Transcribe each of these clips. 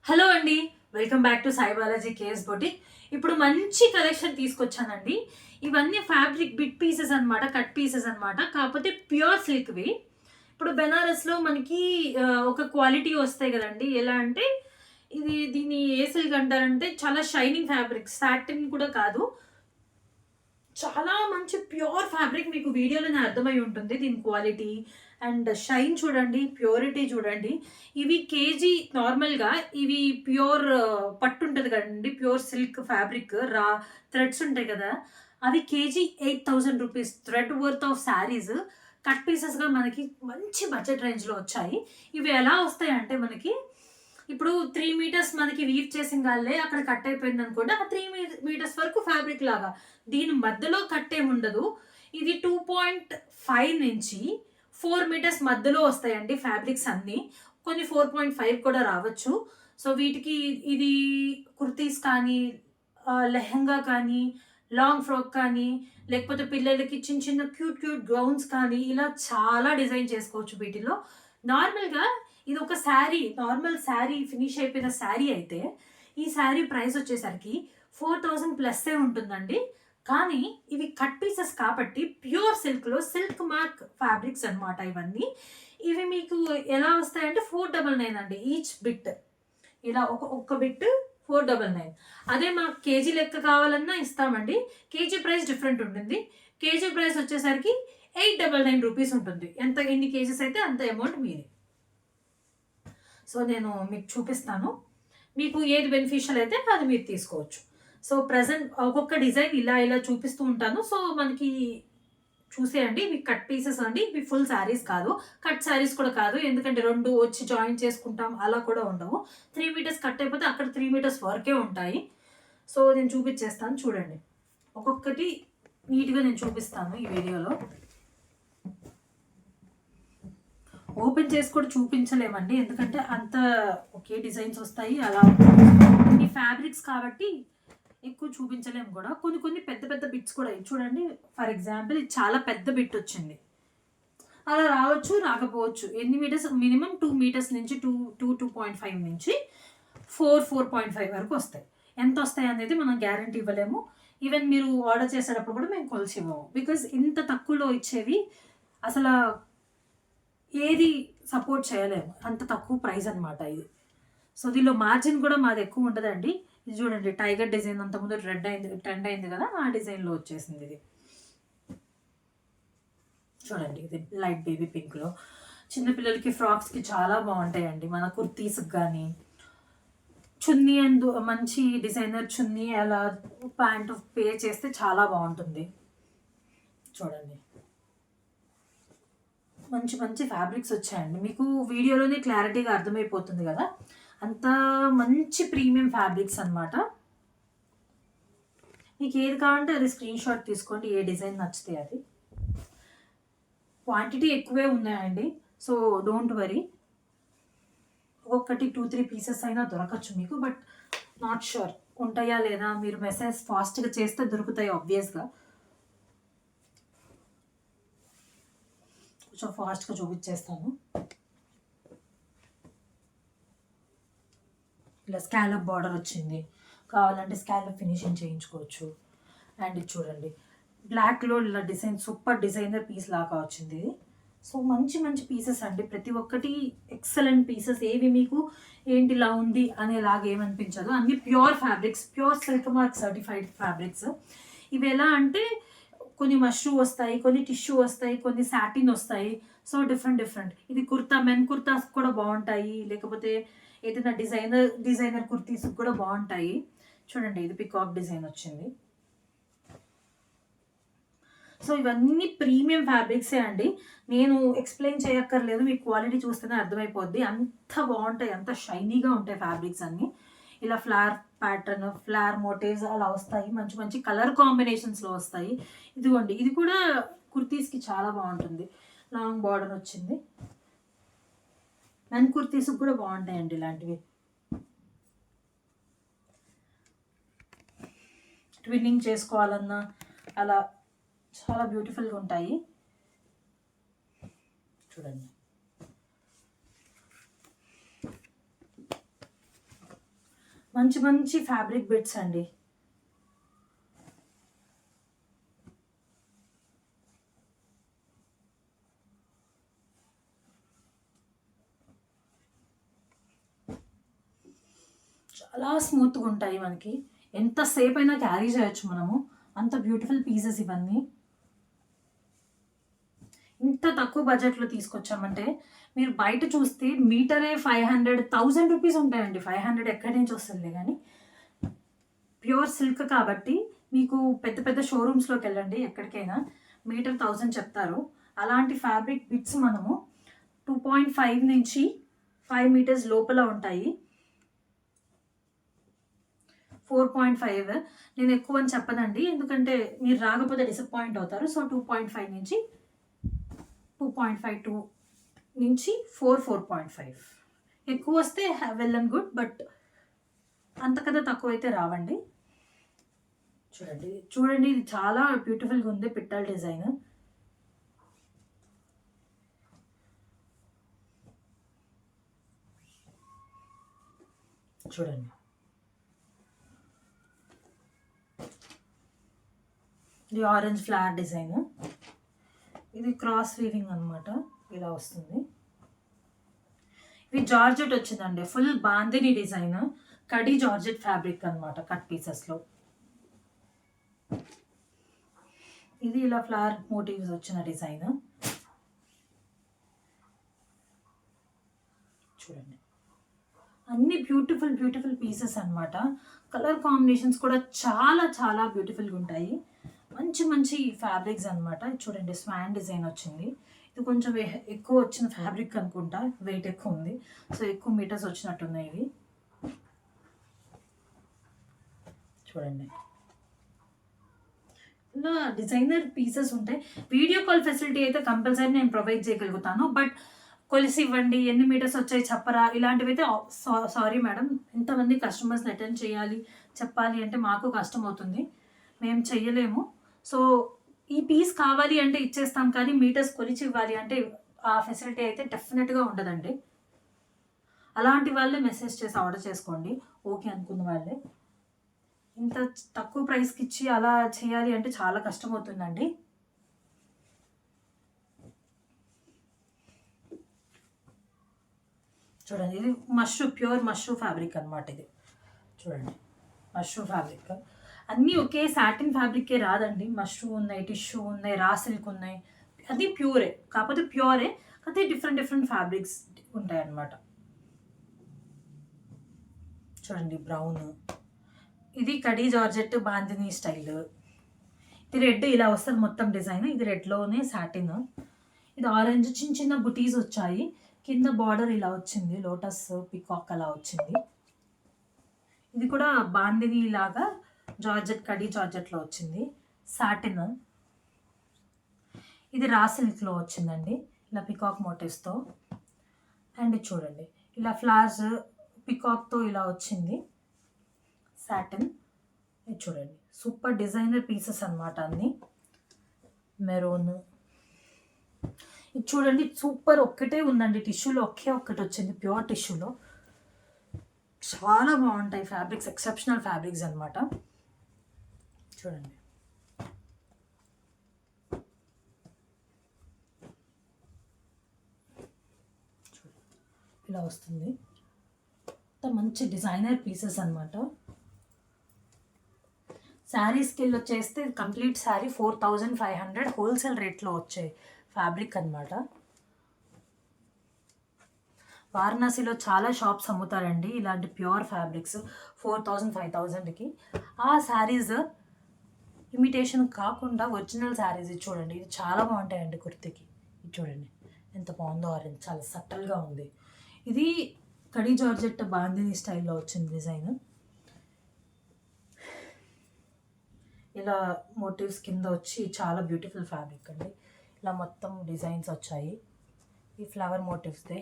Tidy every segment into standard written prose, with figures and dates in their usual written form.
Hello అండి. Welcome back to Sai Balaji KS boutique. ఇప్పుడు మంచి కలెక్షన్ తీసుకొచ్చానండి. ఇవన్నీ ఫ్యాబ్రిక్ బిట్ పీసెస్ అనమాట, కట్ పీసెస్ అనమాట. కాకపోతే ప్యూర్ సిల్క్‌వి. ఇప్పుడు బెనారస్‌లో మనకి ఒక క్వాలిటీ వస్తాయి కదండీ! ఎలా అంటే దీన్ని ఏ సిల్క్ అంటారంటే చాలా షైనింగ్ ఫ్యాబ్రిక్. సాటిన్ కూడా కాదు. చాలా మంచి ప్యూర్ ఫ్యాబ్రిక్ మీకు వీడియోలోనే అర్థమై ఉంటుంది. దీని క్వాలిటీ అండ్ షైన్ చూడండి, ప్యూరిటీ చూడండి. ఇవి కేజీ నార్మల్‌గా ఇవి ప్యూర్ పట్టు ఉంటది కదండీ! ప్యూర్ సిల్క్ ఫ్యాబ్రిక్ థ్రెడ్స్ ఉంటాయి కదా! అవి KG 8000 rupees. Thread worth of saris cut పీసెస్‌గా మనకి మంచి బడ్జెట్ రేంజ్‌లో వచ్చాయి. ఇవి ఎలా వస్తాయంటే మనకి ఇప్పుడు 3 మీటర్స్ మనకి వీవ్ చేసింగాల్నే అక్కడ కట్ అయిపోయిందనుకోండి. ఆ 3 మీటర్స్ వరకు ఫ్యాబ్రిక్ లాగా. దీని మధ్యలో కట్ ఏముండదు. ఇది 2.5 నుంచి 4 మీటర్స్ మధ్యలో వస్తాయండి ఫ్యాబ్రిక్స్ అన్నీ. కొన్ని 4.5 కూడా రావచ్చు. సో, వీటికి ఇది కుర్తీస్ కానీ, లెహెంగా కానీ, లాంగ్ ఫ్రాక్ కానీ, లేకపోతే పిల్లలకి చిన్న చిన్న క్యూట్ క్యూట్ గౌన్స్ కానీ, ఇలా చాలా డిజైన్ చేసుకోవచ్చు వీటిలో. నార్మల్‌గా ఇదొక శారీ, నార్మల్ శారీ ఫినిష్ అయిపోయిన శారీ అయితే, ఈ శారీ ప్రైస్ వచ్చేసరికి 4000 ప్లస్సే ఉంటుందండి. కానీ ఇవి కట్ పీసెస్ కాబట్టి ప్యూర్ సిల్క్‌లో సిల్క్ మార్క్ ఫ్యాబ్రిక్స్ అనమాట ఇవన్నీ. ఇవి మీకు ఎలా వస్తాయంటే 499 అండి ఈచ్ బిట్. ఇలా ఒక్క బిట్ 499. అదే మాకు కేజీ లెక్క కావాలన్నా ఇస్తామండి. కేజీ ప్రైస్ డిఫరెంట్ ఉంటుంది. కేజీ ప్రైస్ వచ్చేసరికి 899 రూపీస్ ఉంటుంది. ఎన్ని కేజీస్ అయితే అంత అమౌంట్ మీది. సో, నేను మీకు చూపిస్తాను. మీకు ఏది బెనిఫిషియల్ అయితే అది మీరు తీసుకోవచ్చు. సో, ప్రెజెంట్ ఒక్కొక్క డిజైన్ ఇలా చూపిస్తూ ఉంటాను. సో, మనకి చూసేయండి. ఇవి కట్ పీసెస్ అండి. ఇవి ఫుల్ శారీస్ కాదు. కట్ శారీస్ కూడా కాదు. ఎందుకంటే 2 వచ్చి జాయిన్ చేసుకుంటాం అలా కూడా ఉండవు. 3 మీటర్స్ కట్ అయిపోతే అక్కడ 3 మీటర్స్ వరకే ఉంటాయి. సో, నేను చూపించేస్తాను చూడండి. ఒక్కొక్కటి నీట్‌గా నేను చూపిస్తాను ఈ వీడియోలో. ఓపెన్ చేసి కూడా చూపించలేమండి. ఎందుకంటే అంత ఒకే డిజైన్స్ వస్తాయి. అలా ఈ ఫ్యాబ్రిక్స్ కాబట్టి ఎక్కువ చూపించలేము కూడా. కొన్ని పెద్ద పెద్ద బిట్స్ కూడా చూడండి. ఫర్ ఎగ్జాంపుల్ ఇది చాలా పెద్ద బిట్ వచ్చింది. అలా రావచ్చు, రాకపోవచ్చు. ఎన్ని మీటర్స్ మినిమం 2 మీటర్స్ నుంచి 2.5 నుంచి 4.5 వరకు వస్తాయి. ఎంత వస్తాయి అనేది మనం గ్యారంటీ ఇవ్వలేము. ఈవెన్ మీరు ఆర్డర్ చేసేటప్పుడు కూడా మేము కొలిచి ఇవ్వము. బికాజ్ ఇంత తక్కువలో ఇచ్చేవి అసలు ఏది సపోర్ట్ చేయలేము. అంత తక్కువ ప్రైస్ అనమాట ఇది. సో, దీనిలో మార్జిన్ కూడా మాది ఎక్కువ ఉండదండి. ఇది చూడండి టైగర్ డిజైన్ అంతకుముందు ట్రెండ్ అయింది కదా! ఆ డిజైన్‌లో వచ్చేసింది ఇది. చూడండి ఇది లైట్ బేబీ పింక్‌లో. చిన్న పిల్లలకి ఫ్రాక్స్‌కి చాలా బావుంటాయండి. మన కుర్తీస్‌కి గానీ, చున్నీ అండ్ మంచి డిజైనర్ చున్నీ అలా ప్యాంట్ పేర్ చేస్తే చాలా బావుంటుంది. చూడండి. మంచి మంచి ఫ్యాబ్రిక్స్ వచ్చాయండి. మీకు వీడియోలోనే క్లారిటీగా అర్థమైపోతుంది కదా! అంత మంచి ప్రీమియం ఫ్యాబ్రిక్స్ అనమాట. మీకు ఏది కావాలంటే అది స్క్రీన్ షాట్ తీసుకోండి. ఏ డిజైన్ నచ్చితే అది. క్వాంటిటీ ఎక్కువే ఉన్నాయండి. So, don't worry. ఒక్కొక్కటి 2, 3 పీసెస్ అయినా దొరకచ్చు మీకు. బట్ నాట్ ష్యూర్ ఉంటాయా లేదా? మీరు మెసేజ్ ఫాస్ట్‌గా చేస్తే దొరుకుతాయి ఆబ్వియస్‌గా. కొంచెం ఫాస్ట్‌గా చూపించేస్తాను. ఇలా స్కాలప్ బార్డర్ వచ్చింది. కావాలంటే స్కాలప్ ఫినిషింగ్ చేయించుకోవచ్చు. అండ్ ఇది చూడండి బ్లాక్‌లో ఇలా డిజైన్ సూపర్ డిజైనర్ పీస్ లాగా వచ్చింది. సో, మంచి మంచి పీసెస్ అండి. ప్రతి ఒక్కటి ఎక్సలెంట్ పీసెస్. ఏవి మీకు ఏంటి ఇలా ఉంది అనేలాగా ఏమనిపించదు. అన్ని pure fabrics, pure silk mark certified fabrics. ఇవి ఎలా అంటే కొన్ని మష్రూ వస్తాయి, కొన్ని టిష్యూ వస్తాయి, కొన్ని సాటిన్ వస్తాయి. So, different. ఇది మెన్ కుర్తాస్ కూడా బావుంటాయి. లేకపోతే ఏదైనా డిజైనర్ కుర్తీస్ కూడా బావుంటాయి. చూడండి ఇది పికాక్ డిజైన్ వచ్చింది. సో, ఇవన్నీ ప్రీమియం ఫ్యాబ్రిక్సే అండి. నేను ఎక్స్‌ప్లెయిన్ చేయక్కర్లేదు. మీకు క్వాలిటీ చూస్తేనే అర్థమైపోద్ది. అంత బావుంటాయి. అంత షైనీగా ఉంటాయి ఫ్యాబ్రిక్స్ అన్నీ. ఇలా ఫ్లవర్ ప్యాటర్న్, ఫ్లవర్ మోటివ్స్ అలా వస్తాయి. మంచి మంచి కలర్ కాంబినేషన్స్‌లో వస్తాయి. ఇదిగోండి ఇది కూడా కుర్తీస్‌కి చాలా బావుంటుంది. లాంగ్ బార్డర్ వచ్చింది. మెన్ కుర్తీస్‌కి కూడా బావుంటాయండి ఇలాంటివి. ట్విన్నింగ్ చేసుకోవాలన్నా అలా చాలా బ్యూటిఫుల్‌గా ఉంటాయి. చూడండి. మంచి మంచి ఫ్యాబ్రిక్ బిట్స్ అండి. చాలా స్మూత్గా ఉంటాయి, మనకి ఎంతసేపు అయినా క్యారీ చేయొచ్చు మనము. అంత బ్యూటిఫుల్ పీసెస్ ఇవన్నీ. ఇంత తక్కువ బడ్జెట్లో తీసుకొచ్చామంటే మీరు బయట చూస్తే మీటరే 500,000 రూపీస్ ఉంటాయండి. 500 ఎక్కడి నుంచి వస్తుందిలే కానీ ప్యూర్ సిల్క్ కాబట్టి మీకు పెద్ద పెద్ద షోరూమ్స్లోకి వెళ్ళండి, ఎక్కడికైనా మీటర్ 1000 చెప్తారు. అలాంటి ఫ్యాబ్రిక్ బిట్స్ మనము 2.5 నుంచి 5 మీటర్స్ లోపల ఉంటాయి. 4.5 నేను ఎక్కువ అని చెప్పదండి, ఎందుకంటే మీరు రాకపోతే డిసప్పాయింట్ అవుతారు. సో 2.5 నుంచి 2.5 నుంచి 4.5 ఎక్కువ వస్తే వెల్ అండ్ గుడ్, బట్ అంతకన్నా తక్కువ అయితే రావండి. చూడండి చూడండి, ఇది చాలా బ్యూటిఫుల్గా ఉంది, పిట్టల్ డిజైన్. చూడండి, ఇది ఆరెంజ్ ఫ్లవర్ డిజైన్. ఇది క్రాస్ వీవింగ్ అనమాట, ఇలా వస్తుంది. ఇది జార్జెట్ వచ్చిందండి, ఫుల్ బాందిని డిజైన్, కడి జార్జెట్ ఫ్యాబ్రిక్ అనమాట, కట్ పీసెస్లో. ఇది ఇలా ఫ్లవర్ మోటివ్స్ వచ్చిన డిజైన్. చూడండి, అన్ని బ్యూటిఫుల్ బ్యూటిఫుల్ పీసెస్ అనమాట. కలర్ కాంబినేషన్స్ కూడా చాలా చాలా బ్యూటిఫుల్గా ఉంటాయి. మంచి మంచి ఫ్యాబ్రిక్స్ అనమాట. చూడండి, స్వాన్ డిజైన్ వచ్చింది. ఇది కొంచెం ఎక్కువ వచ్చిన ఫ్యాబ్రిక్ అనుకుంటా, వెయిట్ ఎక్కువ ఉంది, సో ఎక్కువ మీటర్స్ వచ్చినట్టున్నాయి ఇవి. చూడండి, ఇలా డిజైనర్ పీసెస్ ఉంటాయి. వీడియో కాల్ ఫెసిలిటీ అయితే కంపల్సరీ నేను ప్రొవైడ్ చేయగలుగుతాను, బట్ కొలిసి ఇవ్వండి, ఎన్ని మీటర్స్ వచ్చాయి చెప్పరా, ఇలాంటివి అయితే సారీ మేడం, ఇంతమంది కస్టమర్స్ని అటెండ్ చేయాలి, చెప్పాలి అంటే మాకు కష్టం అవుతుంది, మేము చెయ్యలేము. సో ఈ పీస్ కావాలి అంటే ఇచ్చేస్తాం, కానీ మీటర్స్ కొలిచి ఇవ్వాలి అంటే ఆ ఫెసిలిటీ అయితే డెఫినెట్గా ఉండదండి. అలాంటి వాళ్ళే మెసేజ్ చేసి ఆర్డర్ చేసుకోండి, ఓకే అనుకున్న వాళ్ళే. ఇంత తక్కువ ప్రైస్కి ఇచ్చి అలా చేయాలి అంటే చాలా కష్టం అవుతుందండి. చూడండి, ఇది ప్యూర్ మష్రూ ఫ్యాబ్రిక్ అనమాట. ఇది చూడండి, మష్రూ ఫ్యాబ్రిక్. అన్నీ ఒకే సాటిన్ ఫ్యాబ్రికే రాదండి. మష్రూ ఉన్నాయి, టిష్యూ ఉన్నాయి, రా సిల్క్ ఉన్నాయి, అది ప్యూరే, కాకపోతే ప్యూరే కాకపోతే డిఫరెంట్ డిఫరెంట్ ఫ్యాబ్రిక్స్ ఉంటాయి అన్నమాట. చూడండి, బ్రౌన్, ఇది కడీ జార్జెట్ బాందిని స్టైల్. ఇది రెడ్, ఇలా వస్తుంది మొత్తం డిజైన్. ఇది రెడ్లోనే సాటిన్. ఇది ఆరెంజ్, చిన్న చిన్న బుటీస్ వచ్చాయి, కింద బార్డర్ ఇలా వచ్చింది, లోటస్ పికాక్ అలా వచ్చింది. ఇది కూడా బాందిని లాగా జార్జెట్, కడీ జార్జెట్లో వచ్చింది, సాటిన్. ఇది రా సిల్క్లో వచ్చిందండి, ఇలా పికాక్ మోటివ్స్తో. అండ్ చూడండి, ఇలా ఫ్లవర్స్ పికాక్తో ఇలా వచ్చింది, సాటిన్. ఇది చూడండి, సూపర్ డిజైనర్ పీసెస్ అనమాట అన్నీ. మెరూన్, ఇది చూడండి, సూపర్ ఒక్కటే ఉందండి, టిష్యూలో ఒక్కటి వచ్చింది, ప్యూర్ టిష్యూలో. చాలా బాగుంటాయి ఫ్యాబ్రిక్స్, ఎక్సెప్షనల్ ఫ్యాబ్రిక్స్ అనమాట. చూడండి, ఇలా వస్తుంది, మంచి డిజైనర్ పీసెస్ అనమాట. శారీస్కి వెళ్ళి వచ్చేస్తే కంప్లీట్ శారీ 4,500 హోల్సేల్ రేట్లో వచ్చే ఫ్యాబ్రిక్ అనమాట. వారణాసిలో చాలా షాప్స్ అమ్ముతారండి ఇలాంటి ప్యూర్ ఫ్యాబ్రిక్స్ 4,000, 5,000కి. ఆ శారీస్ ఇమిటేషన్ కాకుండా ఒరిజినల్ శారీస్. ఇది చూడండి, ఇది చాలా బాగుంటాయండి కుర్తీకి. ఇది చూడండి ఎంత బాగుందో, ఆరెంజ్ చాలా సట్టల్గా ఉంది. ఇది కడీ జార్జెట్ బాందిని స్టైల్లో వచ్చింది డిజైన్. ఇలా మోటివ్స్ కింద వచ్చి చాలా బ్యూటిఫుల్ ఫ్యాబ్రిక్ అండి. ఇలా మొత్తం డిజైన్స్ వచ్చాయి, ఈ ఫ్లవర్ మోటివ్స్దే.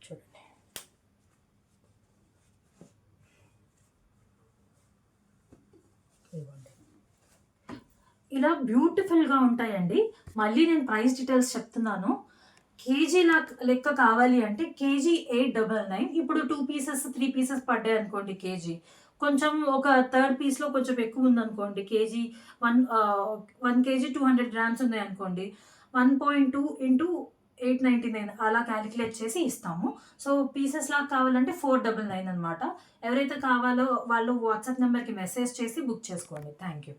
చూడండి, ఇవ్వండి, ఇలా బ్యూటిఫుల్గా ఉంటాయండి. మళ్ళీ నేను ప్రైస్ డీటెయిల్స్ చెప్తున్నాను, కేజీ లెక్క కావాలి అంటే కేజీ 899. ఇప్పుడు 2 పీసెస్ 3 పీసెస్ పడ్డాయి అనుకోండి కేజీ. కొంచెం ఒక థర్డ్ పీస్‌లో కొంచెం ఎక్కువ ఉందనుకోండి కేజీ 1 కేజీ 200 గ్రామ్స్ ఉన్నాయనుకోండి. 1.2 ఇంటూ 899 అలా కాలిక్యులేట్ చేసి ఇస్తాము. సో, పీసెస్ లాగా కావాలంటే 499 అనమాట. ఎవరైతే కావాలో వాళ్ళు వాట్సాప్ నంబర్‌కి మెసేజ్ చేసి బుక్ చేసుకోండి. Thank you.